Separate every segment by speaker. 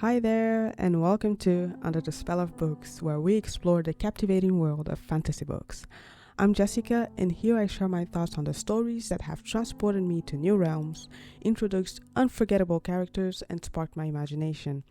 Speaker 1: Hi there, and welcome to Under the Spell of Books, where we explore the captivating world of fantasy books. I'm Jessica, and here I share my thoughts on the stories that have transported me to new realms, introduced unforgettable characters, and sparked my imagination.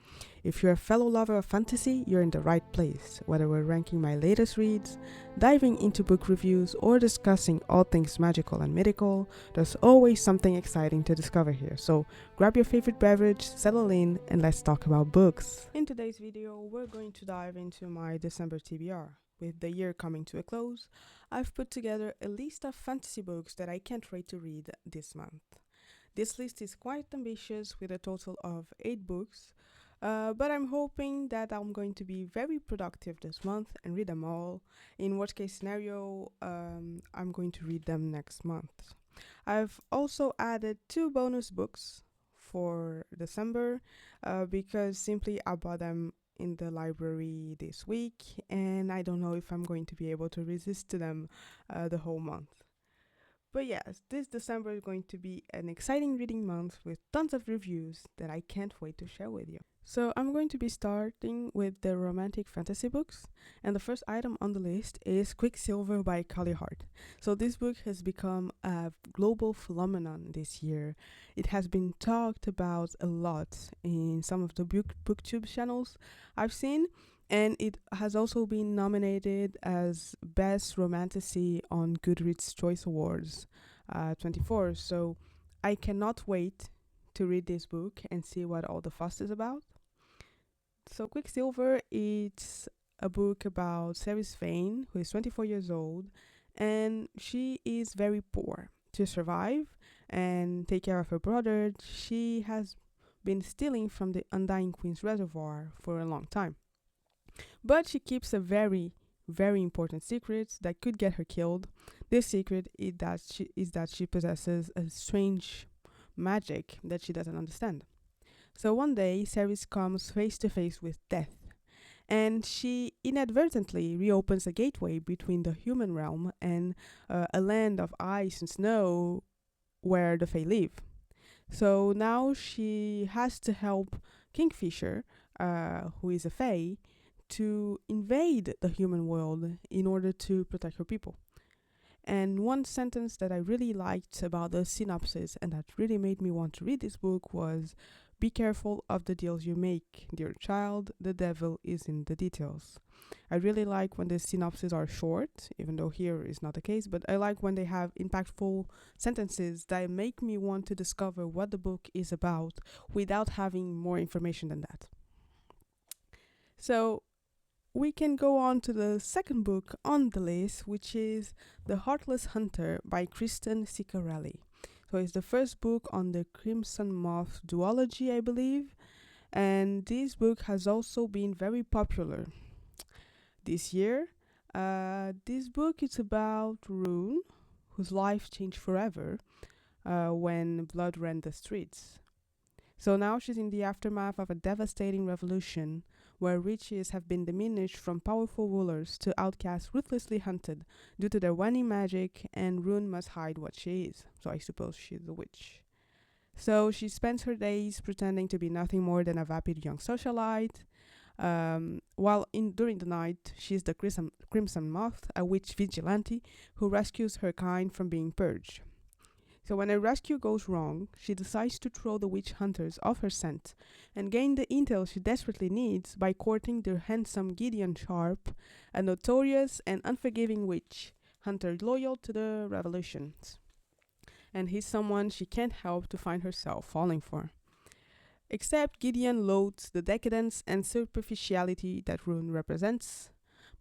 Speaker 1: If you're a fellow lover of fantasy, you're in the right place. Whether we're ranking my latest reads, diving into book reviews, or discussing all things magical and mythical, there's always something exciting to discover here. So grab your favorite beverage, settle in, and let's talk about books. In today's video, we're going to dive into my December TBR. With the year coming to a close, I've put together a list of fantasy books that I can't wait to read this month. This list is quite ambitious with a total of 8 books, but I'm hoping that I'm going to be very productive this month and read them all. In worst case scenario, I'm going to read them next month. I've also added 2 bonus books for December because simply I bought them in the library this week, and I don't know if I'm going to be able to resist to them the whole month. But yes, this December is going to be an exciting reading month with tons of reviews that I can't wait to share with you. So I'm going to be starting with the romantic fantasy books, and the first item on the list is Quicksilver by Collie Hart. So this book has become a global phenomenon this year. It has been talked about a lot in some of the booktube channels I've seen, and it has also been nominated as Best Romantasy on Goodreads Choice Awards 24. So I cannot wait to read this book and see what all the fuss is about. So Quicksilver, it's a book about Ceres Vane, who is 24 years old, and she is very poor. To survive and take care of her brother, she has been stealing from the Undying Queen's reservoir for a long time. But she keeps a very, very important secret that could get her killed. This secret is that she possesses a strange magic that she doesn't understand. So one day, Ceres comes face to face with death, and she inadvertently reopens a gateway between the human realm and a land of ice and snow where the Fae live. So now she has to help Kingfisher, who is a Fae, to invade the human world in order to protect her people. And one sentence that I really liked about the synopsis and that really made me want to read this book was, "Be careful of the deals you make, dear child, the devil is in the details." I really like when the synopses are short, even though here is not the case, but I like when they have impactful sentences that make me want to discover what the book is about without having more information than that. So we can go on to the second book on the list, which is The Heartless Hunter by Kristen Ciccarelli. So it's the first book on the Crimson Moth duology, I believe, and this book has also been very popular this year. This book is about Rune, whose life changed forever when blood ran the streets. So now she's in the aftermath of a devastating revolution where riches have been diminished from powerful rulers to outcasts ruthlessly hunted due to their waning magic, and Rune must hide what she is. So I suppose she's a witch. So she spends her days pretending to be nothing more than a vapid young socialite, while during the night she's the Crimson Moth, a witch vigilante who rescues her kind from being purged. So when a rescue goes wrong, she decides to throw the witch hunters off her scent and gain the intel she desperately needs by courting the handsome Gideon Sharp, a notorious and unforgiving witch hunter loyal to the revolutions. And he's someone she can't help to find herself falling for. Except Gideon loathes the decadence and superficiality that Rune represents.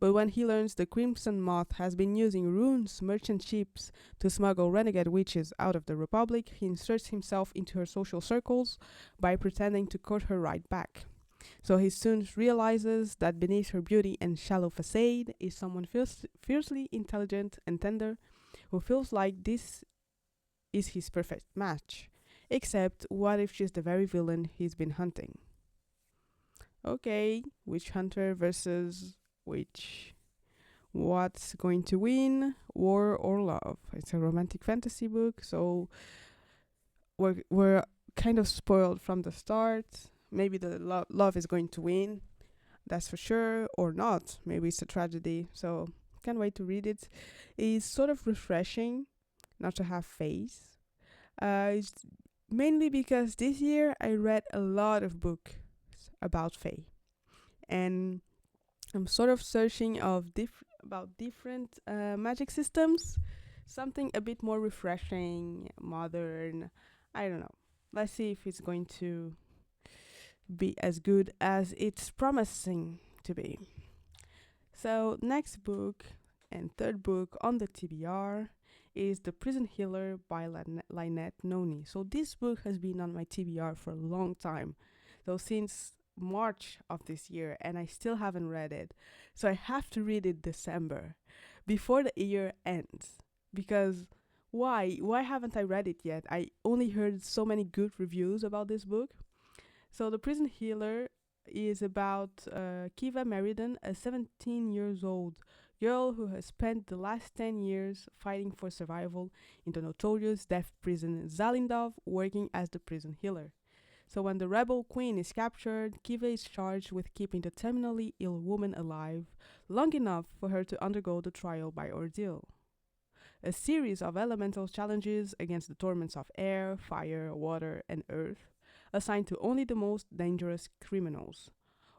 Speaker 1: But when he learns the Crimson Moth has been using Rune's merchant ships to smuggle renegade witches out of the Republic, he inserts himself into her social circles by pretending to court her right back. So he soon realizes that beneath her beauty and shallow facade is someone fiercely intelligent and tender, who feels like this is his perfect match. Except, what if she's the very villain he's been hunting? Okay, witch hunter versus witch. What's going to win? War or love? It's a romantic fantasy book, so we're kind of spoiled from the start. maybe the love is going to win, that's for sure, or not. Maybe it's a tragedy. So can't wait to read it. It's sort of refreshing not to have faith. It's mainly because this year I read a lot of books about faith, and I'm sort of searching about different magic systems, something a bit more refreshing, modern. I don't know. Let's see if it's going to be as good as it's promising to be. So, next book and third book on the TBR is The Prison Healer by Lynette Noni. So, this book has been on my TBR for a long time. So, since March of this year, and I still haven't read it. So, I have to read it December before the year ends. Because why? Why haven't I read it yet? I only heard so many good reviews about this book. So, The Prison Healer is about Kiva Meriden, a 17 years old girl who has spent the last 10 years fighting for survival in the notorious death prison Zalindov, working as the prison healer. So when the rebel queen is captured, Kiva is charged with keeping the terminally ill woman alive long enough for her to undergo the trial by ordeal. A series of elemental challenges against the torments of air, fire, water, and earth, assigned to only the most dangerous criminals.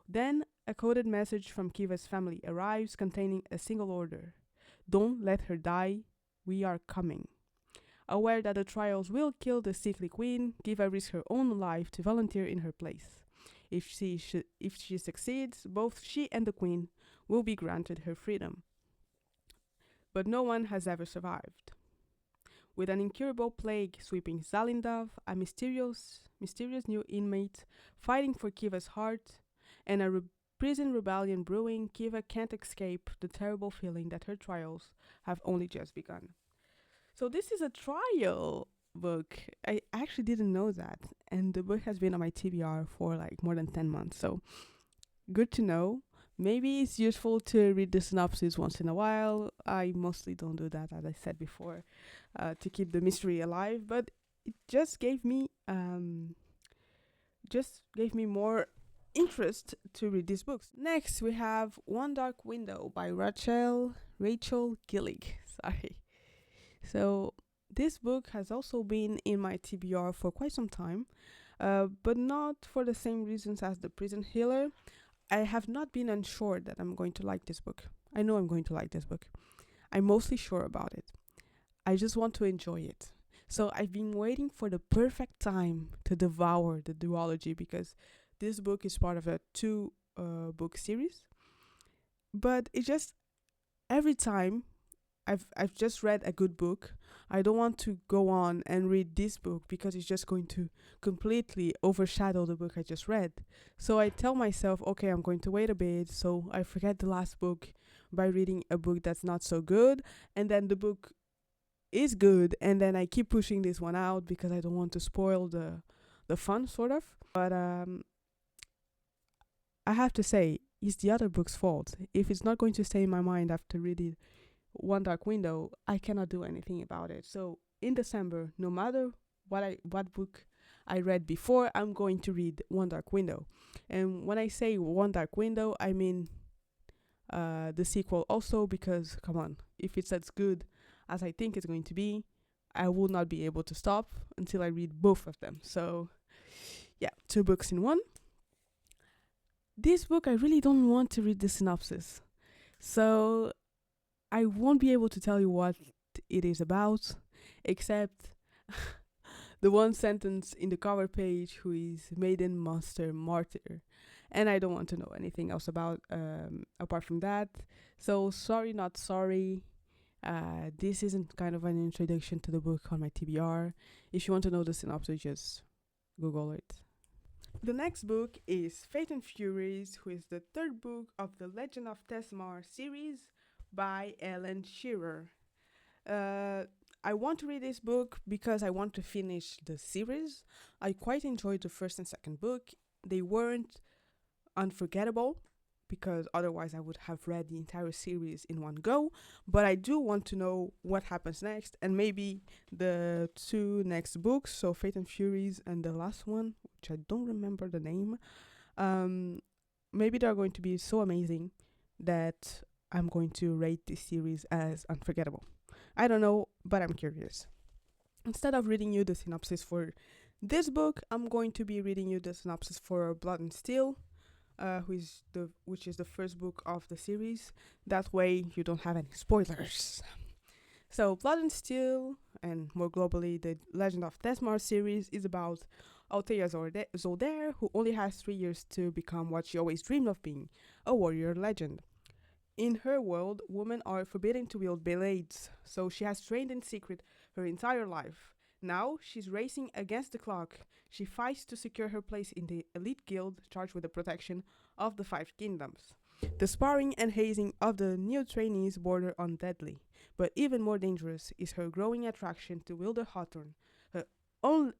Speaker 1: Then, a coded message from Kiva's family arrives containing a single order: "Don't let her die, we are coming." Aware that the trials will kill the sickly queen, Kiva risks her own life to volunteer in her place. If she succeeds, both she and the queen will be granted her freedom. But no one has ever survived. With an incurable plague sweeping Zalindov, a mysterious new inmate fighting for Kiva's heart, and a prison rebellion brewing, Kiva can't escape the terrible feeling that her trials have only just begun. So this is a trial book. I actually didn't know that, and the book has been on my TBR for like more than 10 months. So good to know. Maybe it's useful to read the synopsis once in a while. I mostly don't do that, as I said before, to keep the mystery alive. But it just gave me more interest to read these books. Next, we have One Dark Window by Rachel Gillig. Sorry. So this book has also been in my TBR for quite some time, but not for the same reasons as The Prison Healer. I have not been unsure that I'm going to like this book. I know I'm going to like this book. I'm mostly sure about it. I just want to enjoy it. So I've been waiting for the perfect time to devour the duology, because this book is part of a two book series. But it just, every time I've just read a good book, I don't want to go on and read this book because it's just going to completely overshadow the book I just read. So I tell myself, okay, I'm going to wait a bit so I forget the last book by reading a book that's not so good, and then the book is good, and then I keep pushing this one out because I don't want to spoil the fun, sort of. But I have to say, it's the other book's fault. If it's not going to stay in my mind after reading One Dark Window, I cannot do anything about it. So in December, no matter what book I read before, I'm going to read One Dark Window. And when I say One Dark Window, I mean the sequel also, because come on, if it's as good as I think it's going to be, I will not be able to stop until I read both of them. So yeah, two books in one. This book, I really don't want to read the synopsis, so I won't be able to tell you what it is about, except the one sentence in the cover page, who is Maiden Monster Martyr. And I don't want to know anything else about apart from that. So sorry, not sorry. This isn't kind of an introduction to the book on my TBR. If you want to know the synopsis, just Google it. The next book is Fate and Furies, who is the third book of the Legend of Tesmar series by Ellen Shearer. I want to read this book because I want to finish the series. I quite enjoyed the first and second book. They weren't unforgettable because otherwise I would have read the entire series in one go. But I do want to know what happens next, and maybe the two next books, so Fate and Furies and the last one, which I don't remember the name, um, maybe they're going to be so amazing that I'm going to rate this series as unforgettable. I don't know, but I'm curious. Instead of reading you the synopsis for this book, I'm going to be reading you the synopsis for Blood and Steel, which is the first book of the series. That way, you don't have any spoilers. So, Blood and Steel, and more globally, the Legend of Desmar series is about Althea Zolder, who only has 3 years to become what she always dreamed of being, a warrior legend. In her world, women are forbidden to wield blades, so she has trained in secret her entire life. Now, she's racing against the clock. She fights to secure her place in the elite guild charged with the protection of the Five Kingdoms. The sparring and hazing of the new trainees border on deadly, but even more dangerous is her growing attraction to Wilder Hawthorne, her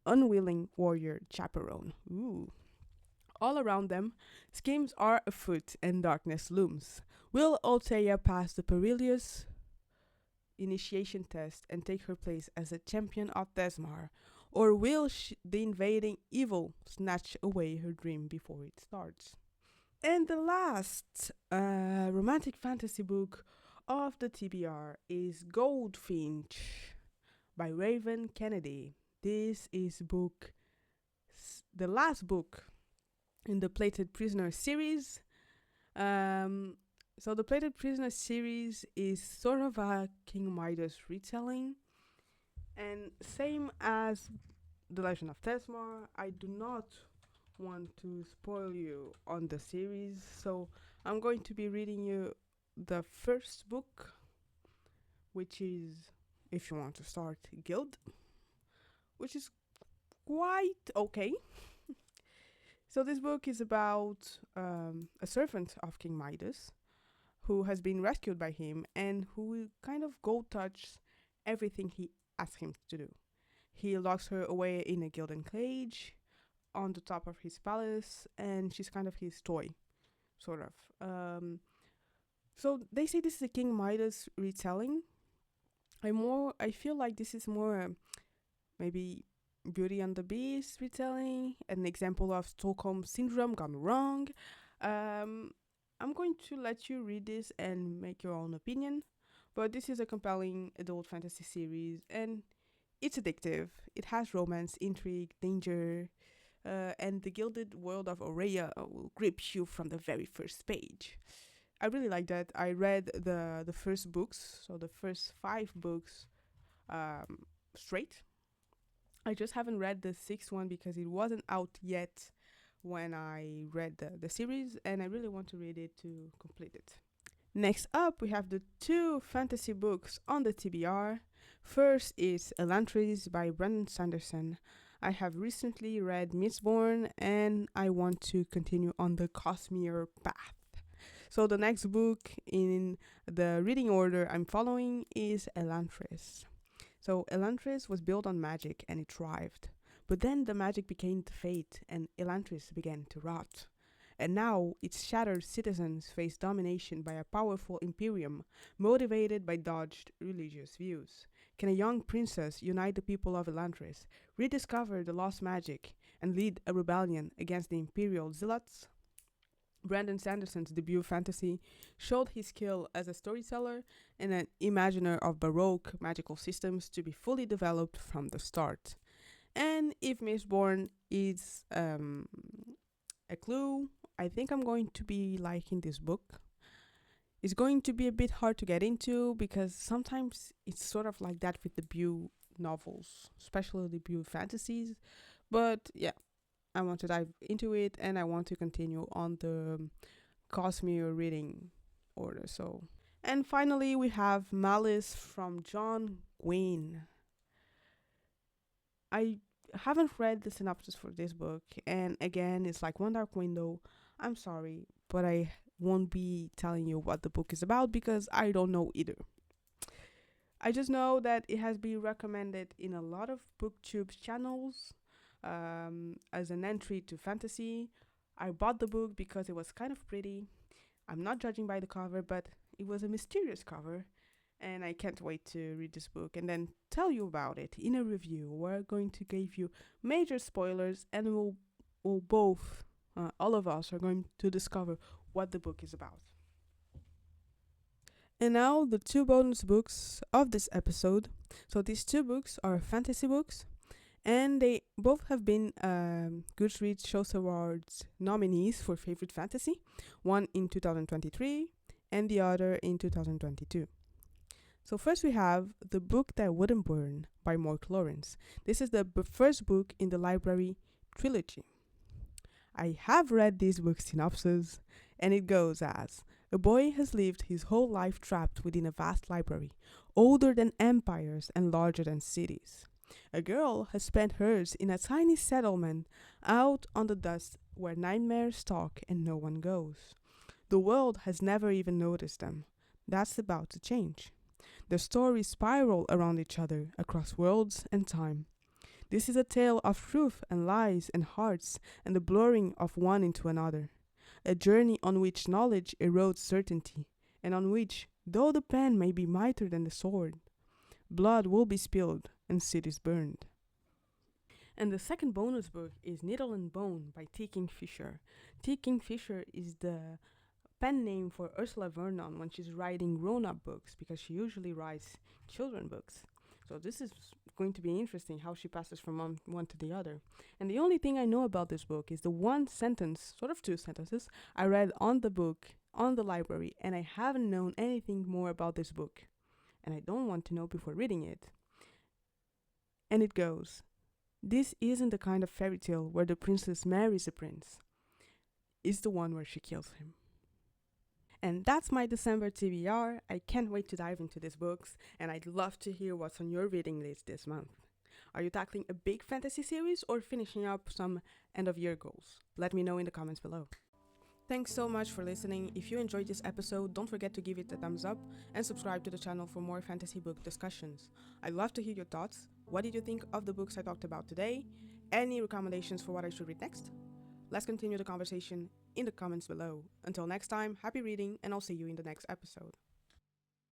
Speaker 1: unwilling warrior chaperone. Ooh. All around them, schemes are afoot and darkness looms. Will Althea pass the perilous initiation test and take her place as a champion of Desmar, or will the invading evil snatch away her dream before it starts? And the last romantic fantasy book of the TBR is Goldfinch by Raven Kennedy. This is the last book in the Plated Prisoner series. So the Plated Prisoner series is sort of a King Midas retelling, and same as The Legend of Tesmar, I do not want to spoil you on the series, so I'm going to be reading you the first book, which is, if you want to start, Guild, which is quite okay. So this book is about a servant of King Midas who has been rescued by him and who kind of gold touches everything he asks him to do. He locks her away in a gilded cage on the top of his palace, and she's kind of his toy, sort of. So they say this is a King Midas retelling. I feel like this is more maybe Beauty and the Beast retelling, an example of Stockholm Syndrome gone wrong. I'm going to let you read this and make your own opinion, but this is a compelling adult fantasy series, and it's addictive. It has romance, intrigue, danger, and the gilded world of Aurea will grip you from the very first page. I really like that. I read the first books, so the first 5 books straight. I just haven't read the 6th one because it wasn't out yet when I read the series, and I really want to read it to complete it. Next up, we have the 2 fantasy books on the TBR. First is Elantris by Brandon Sanderson. I have recently read Mistborn, and I want to continue on the Cosmere path. So the next book in the reading order I'm following is Elantris. So Elantris was built on magic and it thrived. But then the magic became the fate and Elantris began to rot. And now its shattered citizens face domination by a powerful imperium motivated by dodged religious views. Can a young princess unite the people of Elantris, rediscover the lost magic, and lead a rebellion against the imperial zealots? Brandon Sanderson's debut fantasy showed his skill as a storyteller and an imaginer of Baroque magical systems to be fully developed from the start. And if Mistborn is a clue, I think I'm going to be liking this book. It's going to be a bit hard to get into because sometimes it's sort of like that with debut novels, especially debut fantasies. But yeah, I want to dive into it and I want to continue on the Cosmere reading order. So, and finally we have Malice from John Gwynne. I haven't read the synopsis for this book, and again, it's like one dark window. I'm sorry, but I won't be telling you what the book is about because I don't know either. I just know that it has been recommended in a lot of booktube channels as an entry to fantasy. I bought the book because it was kind of pretty. I'm not judging by the cover, but it was a mysterious cover, and I can't wait to read this book and then tell you about it in a review. We're going to give you major spoilers, and we'll both, all of us, are going to discover what the book is about. And now, the two bonus books of this episode. So, these two books are fantasy books, and they both have been Goodreads Choice Awards nominees for favorite fantasy, one in 2023 and the other in 2022. So first we have The Book That Wouldn't Burn by Mark Lawrence. This is the first book in the library trilogy. I have read this book's synopsis, and it goes as: a boy has lived his whole life trapped within a vast library, older than empires and larger than cities. A girl has spent hers in a tiny settlement out on the dust where nightmares stalk and no one goes. The world has never even noticed them. That's about to change. The stories spiral around each other across worlds and time. This is a tale of truth and lies and hearts and the blurring of one into another. A journey on which knowledge erodes certainty, and on which, though the pen may be mightier than the sword, blood will be spilled and cities burned. And the second bonus book is Needle and Bone by T. Kingfisher. T. Kingfisher is the pen name for Ursula Vernon when she's writing grown-up books, because she usually writes children books. So this is going to be interesting how she passes from one to the other. And the only thing I know about this book is the one sentence, sort of two sentences, I read on the book, on the library, and I haven't known anything more about this book. And I don't want to know before reading it. And it goes: this isn't the kind of fairy tale where the princess marries the prince. It's the one where she kills him. And that's my December TBR. I can't wait to dive into these books, and I'd love to hear what's on your reading list this month. Are you tackling a big fantasy series or finishing up some end of year goals? Let me know in the comments below. Thanks so much for listening. If you enjoyed this episode, don't forget to give it a thumbs up and subscribe to the channel for more fantasy book discussions. I'd love to hear your thoughts. What did you think of the books I talked about today? Any recommendations for what I should read next? Let's continue the conversation in the comments below. Until next time, happy reading, and I'll see you in the next episode.